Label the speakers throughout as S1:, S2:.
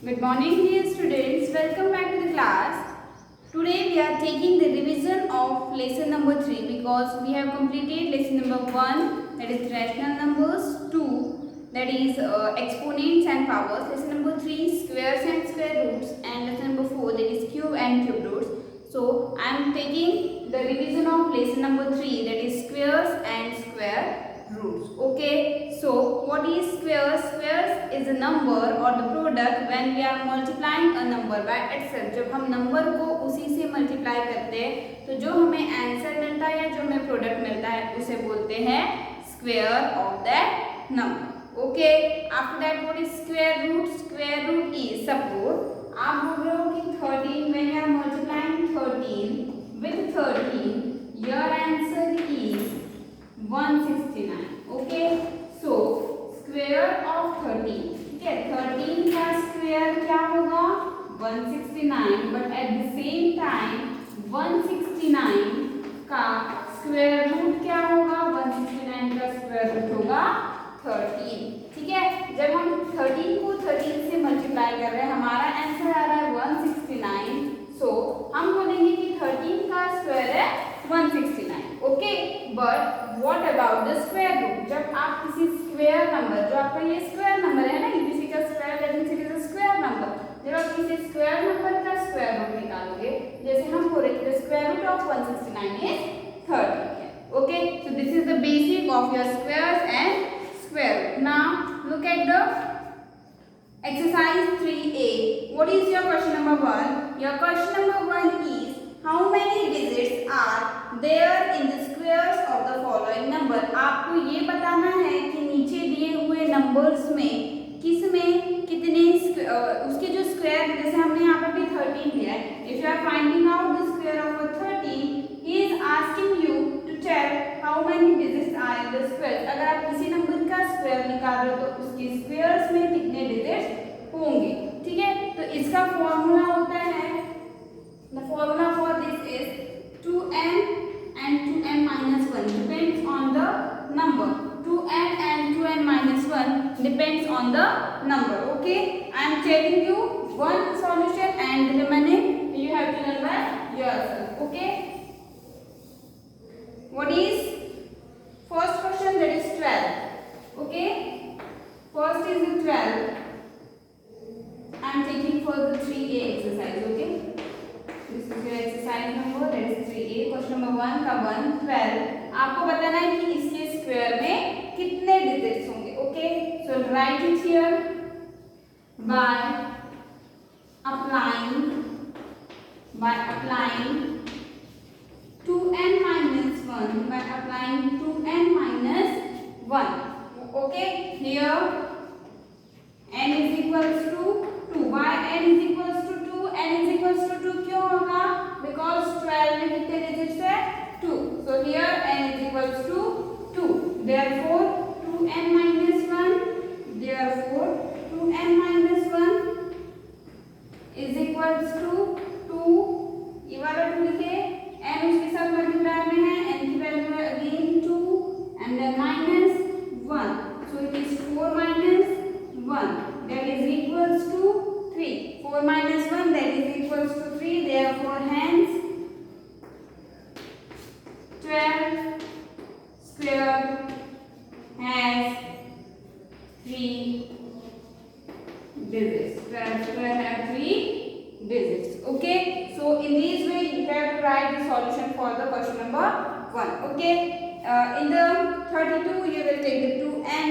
S1: Good morning dear students, welcome back to the class. Today we are taking the revision of lesson number 3 because we have completed lesson number 1, that is rational numbers, 2 that is exponents and powers, lesson number 3 squares and square roots, and lesson number 4 that is cube and cube roots. So I am taking the revision of lesson number 3, that is squares and square roots. Okay, so what is squares? Squares is a number or the product when we are multiplying a number by itself. जब हम number को उसी से multiply करते हैं तो जो हमें आंसर मिलता है या जो हमें प्रोडक्ट मिलता है उसे बोलते हैं square of that number. Okay, after that what is square root? Square root is, suppose आप बोल रहे हो कि 13 when you are multiplying 13 with 13 your answer is 169. Okay, so square of 13, ठीक है, 13 का स्क्वायर क्या होगा 169, but at the same time 169 का स्क्वायर रूट क्या होगा? 169 का स्क्वायर रूट होगा 13. ठीक है, जब हम 13 को 13 से मल्टीप्लाई कर रहे हैं हमारा आंसर आ रहा है 169. सो हम बोलेंगे कि 13 का स्क्वायर है 169. Okay, but what about the square root? जब आप किसी स्क्वायर नंबर, जो आपका ये स्क्वायर नंबर है ना, किसी का square that means it is a square number, जब आप किसी स्क्वायर नंबर का स्क्वायर रूट निकालोगे, जैसे हम बोल रहे थे square root of 169 is 13. Okay, so this is the basic of your squares and square root. Now look at the exercise 3a. What is your question number 1? Your question number 1 is how many digits are there in the squares of the following number? आपको ये बताना है कि नीचे दिए हुए numbers में किस में कितने उसके जो स्क्वायर, जैसे हमने यहाँ पे भी 13 लिया है. If you are finding out the square of a 13, he is asking you to tell how many digits are in the square. अगर आप किसी नंबर का स्क्वायर निकाल रहे हो तो उसके स्क्वायर्स में कितने डिजिट्स होंगे. ठीक है, तो इसका फॉर्मूला होता है, the formula for this is 2n and 2n minus 1 depends on the number. 2n and 2n minus 1 depends on the number. Okay, I am telling you one solution and the remaining you have to learn by yourself. Okay, what is first question? That is 12. Okay, first is the 12. I am taking for the 3a exercise. Okay, this is your exercise number, that is 3a. question number 1 का 1 12. आपको बताना है कि इसके square में कितने digits होंगे. Okay, so right it here by applying 2n minus 1, by applying 2n minus 1. Okay, here n is equals to 2. Why n is equals to 2? n is equals to 2 क्यों होगा? Because 12 में कितने digits है 2. So here n is equals to 2. Therefore 2n minus 1, therefore 2n minus 1 is equals to 2. ये वाला 2 लिखे, n उसके साथ मल्टीप्लाई में है, n की वैल्यू है again 2 and then minus 1. So it is 4 minus 1 that is equals to 3. 4 minus 1 that is equals to 3. Therefore hence 12 square has 3 digits. 12 square have 3 digits. Okay, so in this way you have to write the solution for the question number 1. Okay, in the 32 you will take the 2n.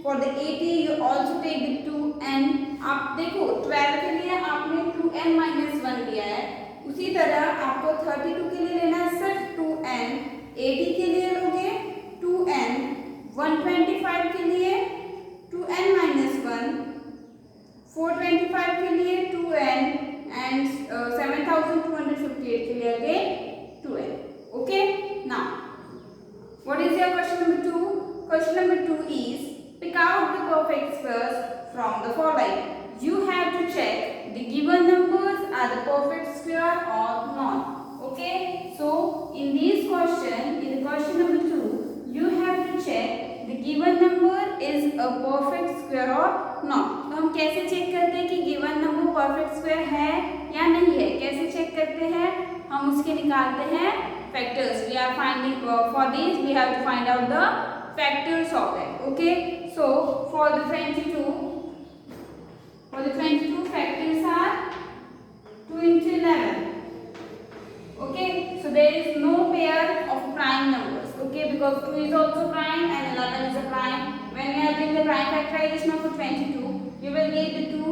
S1: For the 80 you also take the 2n. आप देखो 12 के लिए आपने 2n minus 1 लिया है, उसी तरह आपको 32 के लिए लेना है सिर्फ 2n. 80 के लिए लोगे 2n. 125 के लिए 2n minus 1. 425 के लिए 2n and 7258 के लिए again 2n. Okay, now what is your question number 2? Question number 2 is pick out the perfect squares from the following. You have to check the given numbers are the perfect square or not. Okay, so in this question, in the question number 2, you have to check the given number is a perfect square or not. तो हम कैसे check करते हैं कि given number perfect square है या नहीं है। कैसे चेक करते हैं, हम उसके निकालते हैं factors. We are finding for this we have to find out the factors of it. Okay, so for the 22 factors are 2 into 11. Okay, so there is no pair of prime numbers. Okay, because 2 is also prime and 11 is a prime. When we are doing the prime factorization of 22, you will get the 2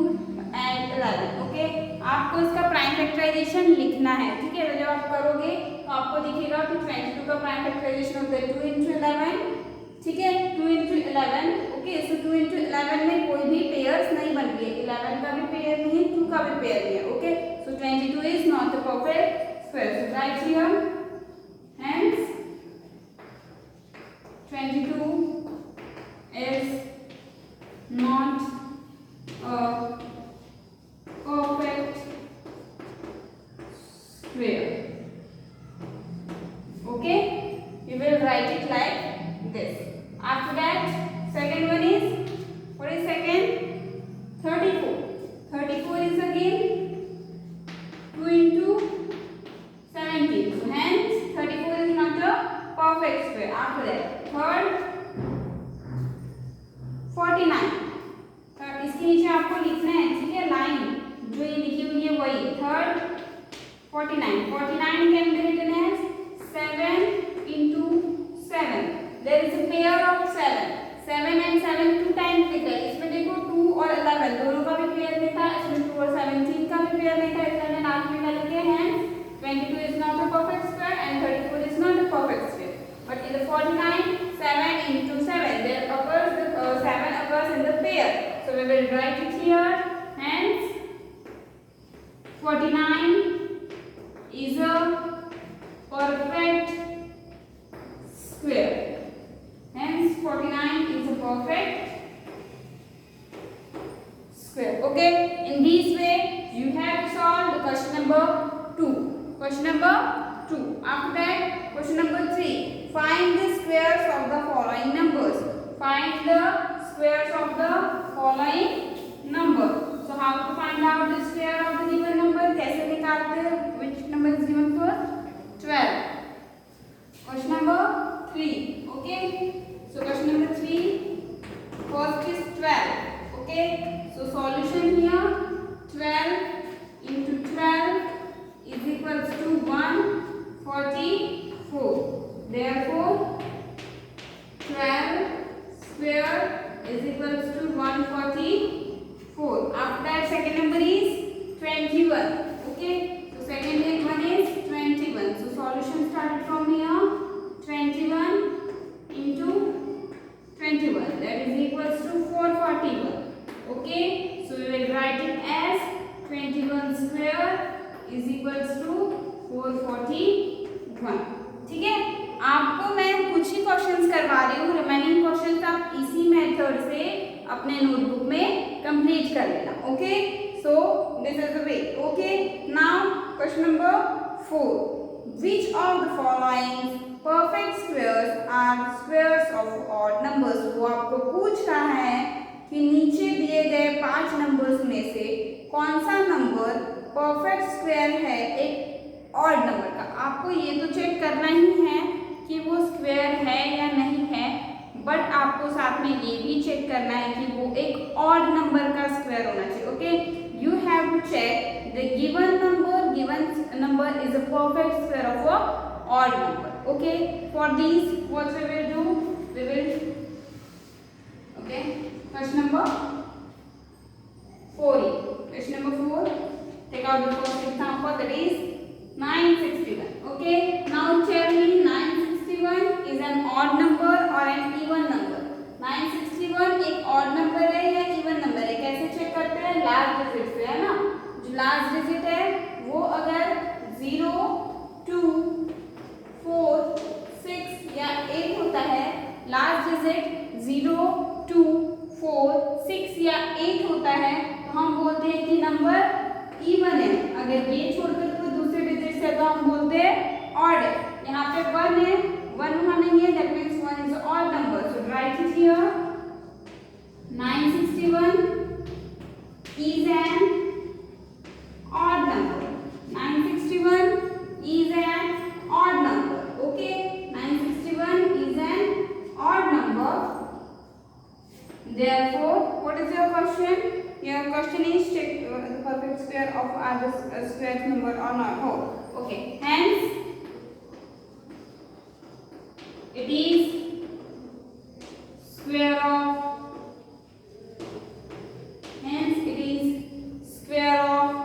S1: and 11. Okay, आपको इसका prime factorization लिखना है। ठीक है, तो जब आप करोगे तो आपको दिखेगा कि 22 का prime factorization होता है 2 into 11। ठीक है, 2 into 11। ओके, सो 2 into 11 में कोई भी पेयर्स नहीं बन रही है। 11 का भी पेयर नहीं है, 2 का भी पेयर नहीं है। Okay, so 22 is not the perfect square. So right here, hence 22 is not a perfect square. Okay, we will write it like this. After that, second one is, what is second? 34. 34 is again 2 into 17. So hence 34 is not a perfect square. After that, third 49. इसके नीचे आपको लिखना है, ठीक है, line जो ये लिखी हुई है वही। Third 49. 49 can be written as 7 into 7. There is a pair of 7. 7 and 7 2 times लिखा है। इसमें देखो 2 और 11 दोनों का भी पेयर लेता है, इसमें 2 और 17 का भी पेयर लेता है। इसलिए मैंने लास्ट में क्या लिखे हैं, 22 is not a perfect square and 34 is not a perfect square. But in the 49, 7 into 7, there occurs the 7 occurs in the pair. So we will write it here. Hence 49 is a perfect square. Hence 49 is a perfect square. Okay, in this way you have to solve the question number 2. Question number 2. After that, question number 3. Find the squares of the following numbers. Find the squares of the following number. So how to find out the square of the given number? कैसे निकालते हैं? Which number is given first? 12. Question number 3. Okay, so question number 3, first is 12. Okay, so solution here, 12 into 12 is equals to 144. Therefore 12 square is equals to 144. After that, second number is 21. Okay, so second one is 21. So solution started from here, 21 into 21, that is equals to 441. Okay, so we will write it as 21 square is equals to 441. ठीक है, आपको मैं कुछ ही questions करवा रही हूँ, remaining questions आप इसी मेथड से अपने नोटबुक में कंप्लीट कर लेना। Okay, so this is the way. Okay, now question number 4, which of the following perfect squares are squares of odd numbers? वो आपको पूछ रहा है कि नीचे दिए गए 5 नंबर्स में से कौन सा नंबर परफेक्ट स्क्वायर है एक ऑड नंबर का। आपको ये तो चेक करना ही है कि वो स्क्वायर है या नहीं है, बट आपको साथ में ये भी चेक करना है कि वो एक ऑड नंबर का स्क्वायर होना चाहिए। Okay, you have to check the given number is a perfect square of a odd number. Okay, for these what we will do, we will, okay, question number 4. Question number 4, take out the first example, that is 961. Okay, now tell me 961 is an odd number or an even number? 961 एक odd number है या even number है? कैसे check करते हैं? Last digit से, है ना। जो लास्ट डिजिट है वो अगर 0, 2, 4, 6 या 8 होता है, लास्ट डिजिट 0, 2, 4, 6 या 8 होता है, तो हम बोलते हैं कि नंबर इवन है। अगर ये छोड़कर कोई दूसरे डिजिट से तो हम बोलते हैं ऑड है। यहाँ पे 1 है, 1 वहाँ नहीं है, that means 1 is odd number. So right it here, 961 is an question is check the perfect square of are the square number or not. Oh, okay. Hence, it is square of. Hence, it is square of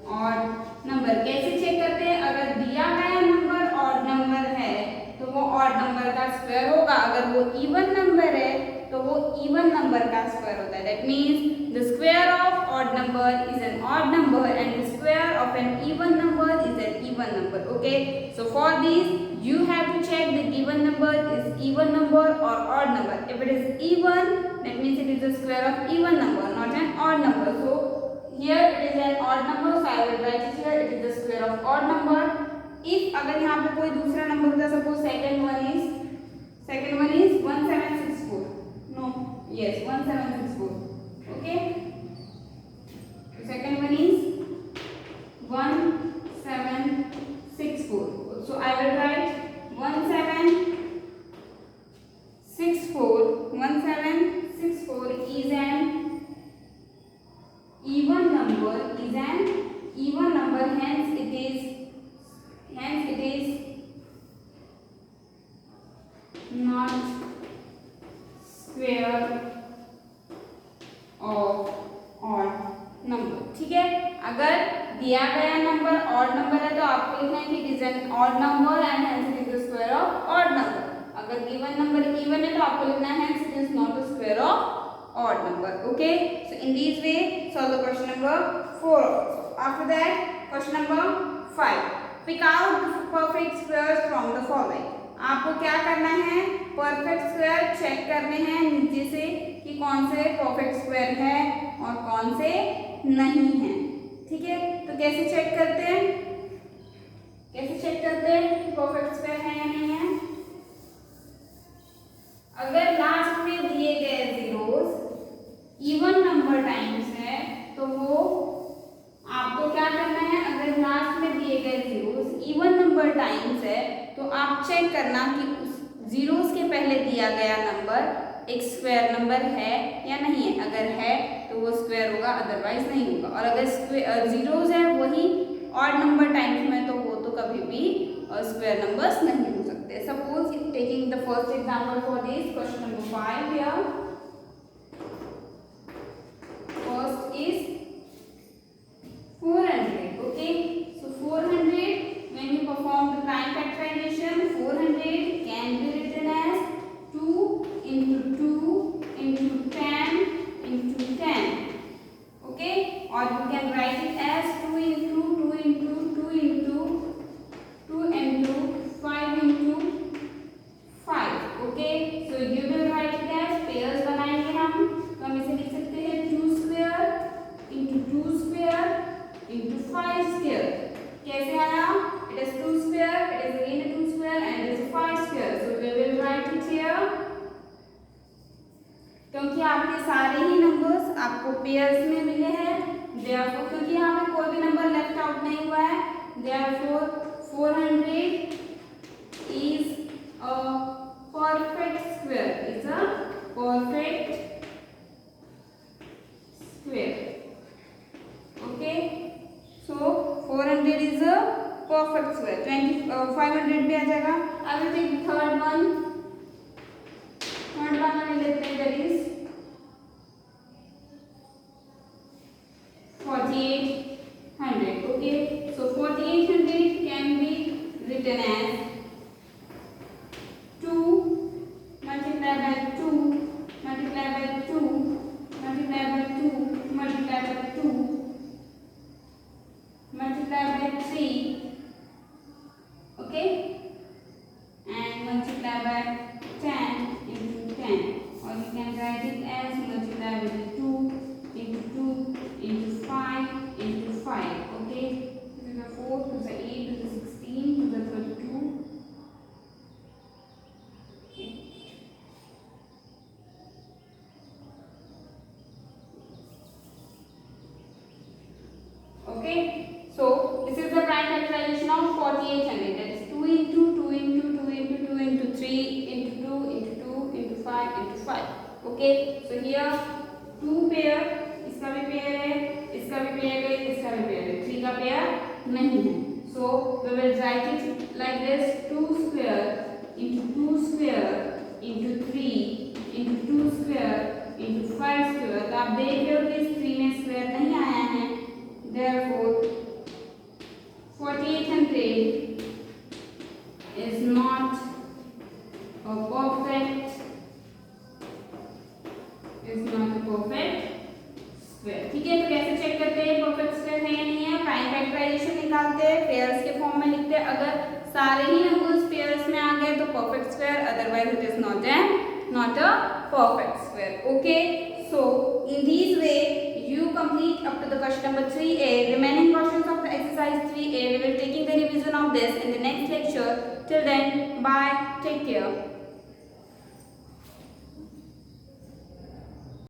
S1: odd number. कैसे check करते हैं? अगर दिया गया number odd number है तो वो odd number का स्क्वायर होगा, अगर वो इवन नंबर है तो वो इवन नंबर का स्क्वायर होता है. That means the square of odd number is an odd number and the square of an even number is an even number. Okay, so for this you have to check the given number is even number or odd number. If it is even, that means it is the square of even number, not an odd number. So here it is an odd number, so I will write it here. It is the square of odd number. If अगर यहाँ पे कोई दूसरा number होता, suppose second one is 1764. No, yes, 1764. Okay. So second one is 1764. So I will write 1764. 1764 is an even number. Hence it is not square of odd number. ठीक है, अगर दिया गया नंबर ऑड नंबर है तो आपको लिखना है कि it is an odd number and hence it is the square of odd number. अगर गिवन नंबर इवन है तो आपको लिखना है hence it is not the square of odd number. Okay, so in this way solve the question number 4 also. After that, question number 5, pick out the perfect squares from the following. आपको क्या करना है? Perfect square check करने हैं नीचे से कि कौन से परफेक्ट स्क्वायर है और कौन से नहीं है. ठीक है, तो कैसे चेक करते हैं कि परफेक्ट स्क्वायर है या नहीं है? अगर लास्ट में दिए गए जीरोस इवन नंबर टाइम्स है तो वो आपको क्या करना है? अगर लास्ट में दिए गए जीरोस इवन नंबर टाइम्स है तो आप चेक करना कि उस जीरोस के पहले दिया गया नंबर एक स्क्वायर नंबर है या नहीं है. अगर है तो वो स्क्वायर होगा, अदरवाइज नहीं होगा. और अगर जीरोस है वही ऑड नंबर टाइम्स में तो वो तो कभी भी स्क्वायर नंबर्स नहीं हो सकते. Suppose taking the first example for this question number 5 here. First is 400. Okay, so 400, when you perform the prime factorization, 400 can be written as 2 into 2 into 10 into 10. Okay, or you can write it as 2 into 2 into 2 into 2 into 5 into 5. Okay, so you will write it as pairs बनाएंगे हम, तो हम इसे लिख सकते हैं 2 square into 2 square into 5 square. कैसे आया? It is 2 square, it is again a 2 square and it is 5 square. So we will write it here. क्योंकि आपके सारे ही नंबर्स आपको पेयर्स में मिले हैं, therefore क्योंकि यहाँ पे कोई भी नंबर लेफ्ट आउट नहीं हुआ है, therefore 400 is a perfect square. Is a perfect square. Okay, so 400 is a perfect square. 500 भी आ जाएगा. I will take the third one लेते हैं, that is 4800. Okay, so 4800 can be written as 2 multiplied by 2 multiplied by 2 multiplied by 2 multiplied by 2 multiplied by 3. Okay, and multiplied by 10 into 10, or you can write it as multiplied by 2 into 2 into 5 into 5. Okay, this is the 4 to the 8 to the 16 to the 32. Okay, so this is the prime factorization of 4800. That is 2 into 2 into 2 into 2 into 3 into 2 into 2 into 5 into 5. Okay, so here 2 pair, इसका भी pair into 3 into 2 square into 5 square. तो आप देख रहे हो कि इस 3 में स्क्वायर नहीं आया है, therefore 4800 is not a perfect square. ठीक है, तो कैसे चेक करते हैं परफेक्ट स्क्वायर है या नहीं है? प्राइम फैक्टराइजेशन निकालते हैं, पेयर्स के फॉर्म में लिखते हैं। अगर सारे ही नंबर्स पेयर्स में आ गए तो perfect square, otherwise it is not a perfect square. Okay, so in this way you complete up to the question number 3a. Remaining questions of the exercise 3a, we will taking the revision of this in the next lecture. Till then, bye, take care.